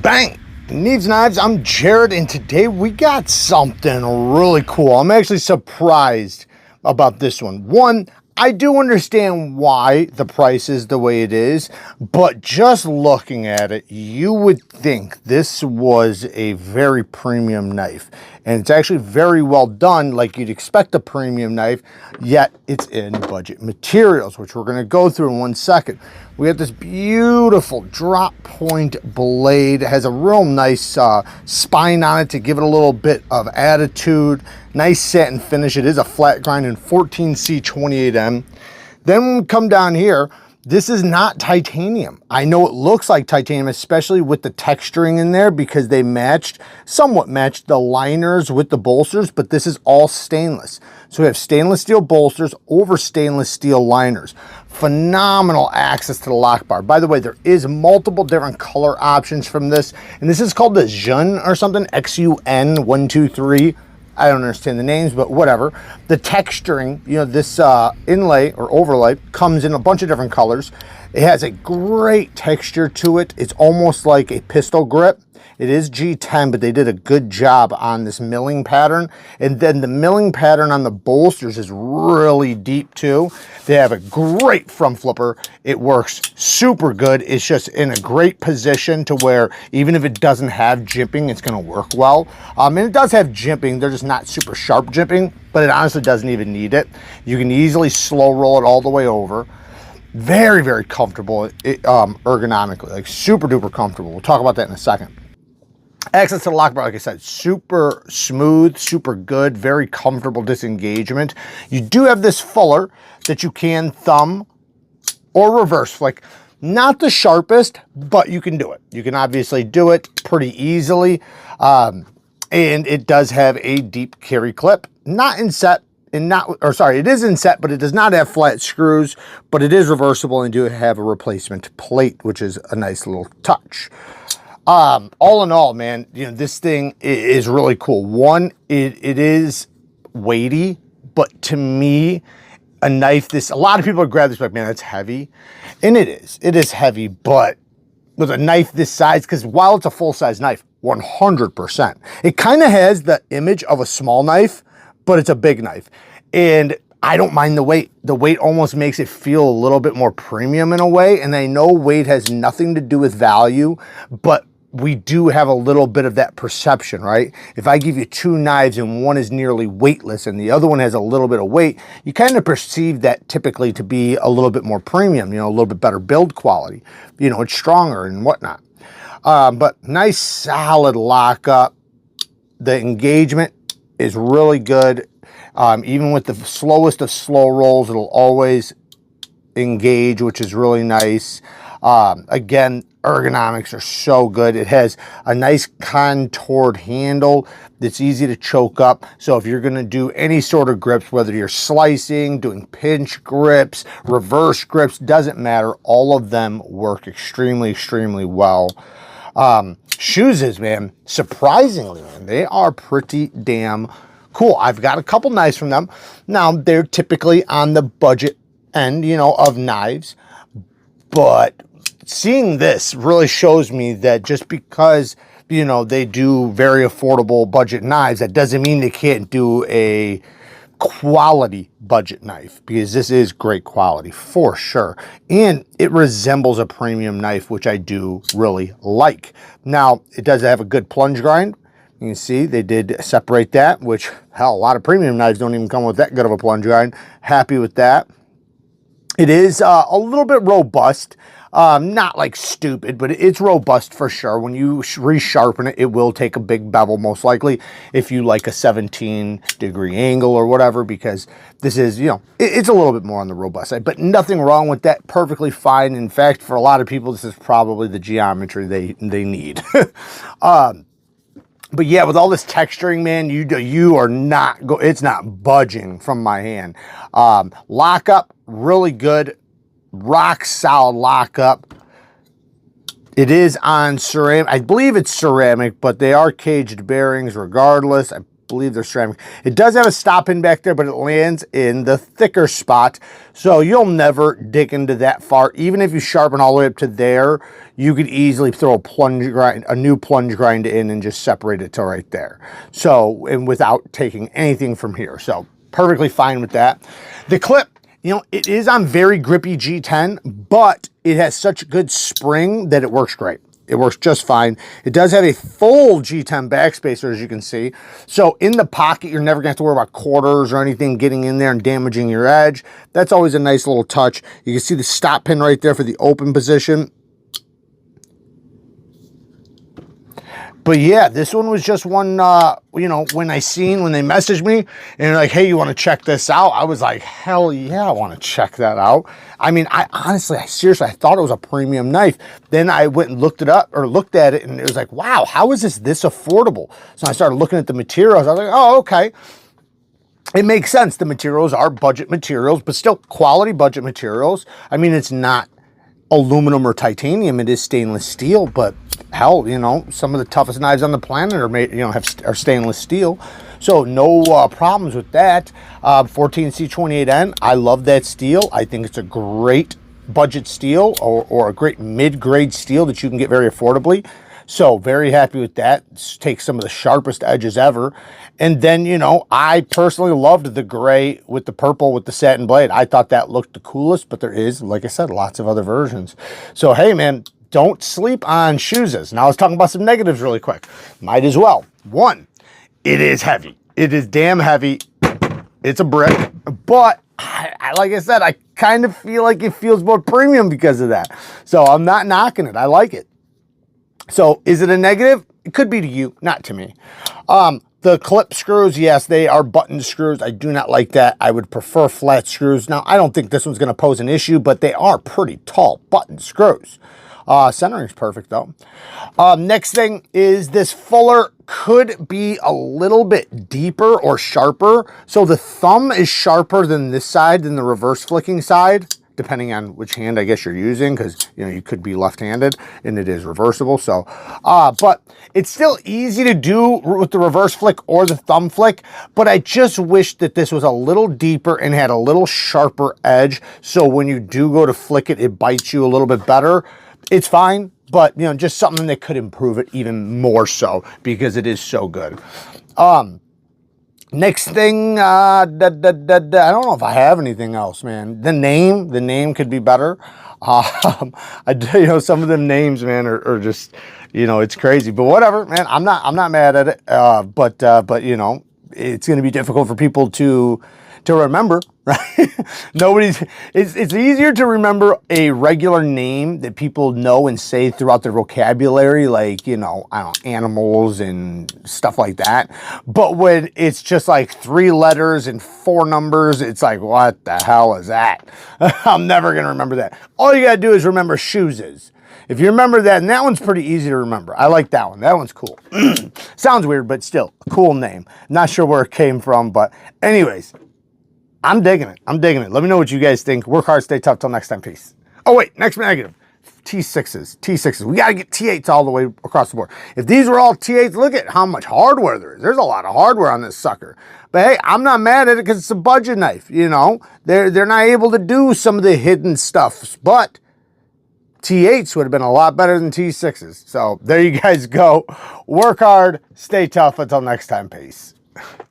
Bang! Neeves Knives, I'm Jared, and today we got something really cool. I'm actually surprised about this one. One, I do understand why the price is the way it is, but just looking at it, you would think this was a very premium knife. And it's actually very well done, like you'd expect a premium knife, yet it's in budget materials, which we're gonna go through in 1 second. We have this beautiful drop point blade. It has a real nice spine on it to give it a little bit of attitude. Nice satin finish. It is a flat grind in 14C28M. Then when we come down here, this is not titanium. I know it looks like titanium, especially with the texturing in there, because they somewhat matched the liners with the bolsters, but this is all stainless. So we have stainless steel bolsters over stainless steel liners. Phenomenal access to the lock bar. By the way, there is multiple different color options from this, and this is called the Xun or something, XUN 123. I don't understand the names, but whatever. The texturing, you know, this inlay or overlay comes in a bunch of different colors. It has a great texture to it. It's almost like a pistol grip. It is G10, but they did a good job on this milling pattern. And then the milling pattern on the bolsters is really deep too. They have a great front flipper. It works super good. It's just in a great position to where even if it doesn't have jimping, it's gonna work well. And it does have jimping. They're just not super sharp jimping, but it honestly doesn't even need it. You can easily slow roll it all the way over. Very, very comfortable ergonomically, like super duper comfortable. We'll talk about that in a second. Access to the lock bar, like I said, super smooth, super good, very comfortable disengagement. You do have this fuller that you can thumb or reverse flick. Not the sharpest, but you can do it. You can obviously do it pretty easily. And it does have a deep carry clip, not in set. It is in set, but it does not have flat screws, but it is reversible and do have a replacement plate, which is a nice little touch. All in all, man, you know, this thing is really cool. One, it is weighty, but to me, a knife a lot of people would grab this like, man, that's heavy. And it is heavy, but with a knife this size, because while it's a full-size knife, 100%, it kind of has the image of a small knife, but it's a big knife. And I don't mind the weight. The weight almost makes it feel a little bit more premium in a way. And I know weight has nothing to do with value, but we do have a little bit of that perception, right? If I give you two knives and one is nearly weightless and the other one has a little bit of weight, you kind of perceive that typically to be a little bit more premium, you know, a little bit better build quality. You know, it's stronger and whatnot. But nice solid lockup. The engagement is really good. Even with the slowest of slow rolls, it'll always engage, which is really nice. Again, ergonomics are so good. It has a nice contoured handle that's easy to choke up. So if you're going to do any sort of grips, whether you're slicing, doing pinch grips, reverse grips, doesn't matter. All of them work extremely, extremely well. SHOOZIZ, man, surprisingly, man, they are pretty damn cool. I've got a couple knives from them. Now, they're typically on the budget end, you know, of knives, but seeing this really shows me that just because, you know, they do very affordable budget knives, that doesn't mean they can't do a quality budget knife, because this is great quality for sure. And it resembles a premium knife, which I do really like. Now, it does have a good plunge grind. You can see they did separate that, which, hell, a lot of premium knives don't even come with that good of a plunge grind. Happy with that. It is a little bit robust. Not like stupid, but it's robust for sure. When you resharpen it, it will take a big bevel most likely if you like a 17-degree angle or whatever, because this is, you know, it's a little bit more on the robust side, but nothing wrong with that. Perfectly fine. In fact, for a lot of people, this is probably the geometry they need. But yeah, with all this texturing, man, you are not it's not budging from my hand. Lockup, really good. Rock solid lockup. It is on ceramic. I believe it's ceramic, but they are caged bearings regardless. I believe they're ceramic. It does have a stop pin back there, but it lands in the thicker spot. So you'll never dig into that far. Even if you sharpen all the way up to there, you could easily throw a new plunge grind in and just separate it to right there. So, and without taking anything from here. So perfectly fine with that. The clip, you know, it is on very grippy G10, but it has such good spring that it works great. It works just fine. It does have a full G10 backspacer, as you can see. So in the pocket, you're never gonna have to worry about quarters or anything getting in there and damaging your edge. That's always a nice little touch. You can see the stop pin right there for the open position. But yeah, this one was just one, you know, when they messaged me and they're like, hey, you want to check this out? I was like, hell yeah, I want to check that out. I mean, seriously, I thought it was a premium knife. Then I went and looked at it and it was like, wow, how is this affordable? So I started looking at the materials. I was like, oh, okay. It makes sense. The materials are budget materials, but still quality budget materials. I mean, it's not aluminum or titanium, it is stainless steel, but hell, you know, some of the toughest knives on the planet are made, you know, are stainless steel. So no problems with that. 14C28N, I love that steel. I think it's a great budget steel or a great mid-grade steel that you can get very affordably. So very happy with that. Takes some of the sharpest edges ever. And then, you know, I personally loved the gray with the purple with the satin blade. I thought that looked the coolest, but there is, like I said, lots of other versions. So, hey, man, don't sleep on SHOOZIZ. Now, let's talk about some negatives really quick. Might as well. One, it is heavy. It is damn heavy. It's a brick. But, like I said, I kind of feel like it feels more premium because of that. So, I'm not knocking it. I like it. So is it a negative? It could be to you, not to me. The clip screws, yes, they are button screws. I do not like that. I would prefer flat screws. Now, I don't think this one's going to pose an issue, but they are pretty tall button screws. Centering's perfect, though. Next thing is this fuller could be a little bit deeper or sharper. So the thumb is sharper than this side, than the reverse flicking side, depending on which hand I guess you're using, because you know you could be left-handed and it is reversible. So but it's still easy to do with the reverse flick or the thumb flick, but I just wish that this was a little deeper and had a little sharper edge, so when you do go to flick it, it bites you a little bit better. It's fine, but you know, just something that could improve it even more so because it is so good. Next thing, I don't know if I have anything else, man. The name could be better. You know, some of them names, man, are just, you know, it's crazy. But whatever, man. I'm not mad at it. But you know, it's going to be difficult for people to remember, right? It's easier to remember a regular name that people know and say throughout their vocabulary, like, you know, I don't know, animals and stuff like that. But when it's just like 3 letters and 4 numbers, it's like, what the hell is that? I'm never going to remember that. All you got to do is remember SHOOZIZ. If you remember that, and that one's pretty easy to remember. I like that one. That one's cool. Sounds weird, but still, a cool name. Not sure where it came from, but anyways, I'm digging it. I'm digging it. Let me know what you guys think. Work hard, stay tough. Till next time. Peace. Oh, wait. Next negative. T6s. T6s. We got to get T8s all the way across the board. If these were all T8s, look at how much hardware there is. There's a lot of hardware on this sucker. But hey, I'm not mad at it because it's a budget knife. You know, they're not able to do some of the hidden stuff. But T8s would have been a lot better than T6s. So there you guys go. Work hard, stay tough. Until next time. Peace.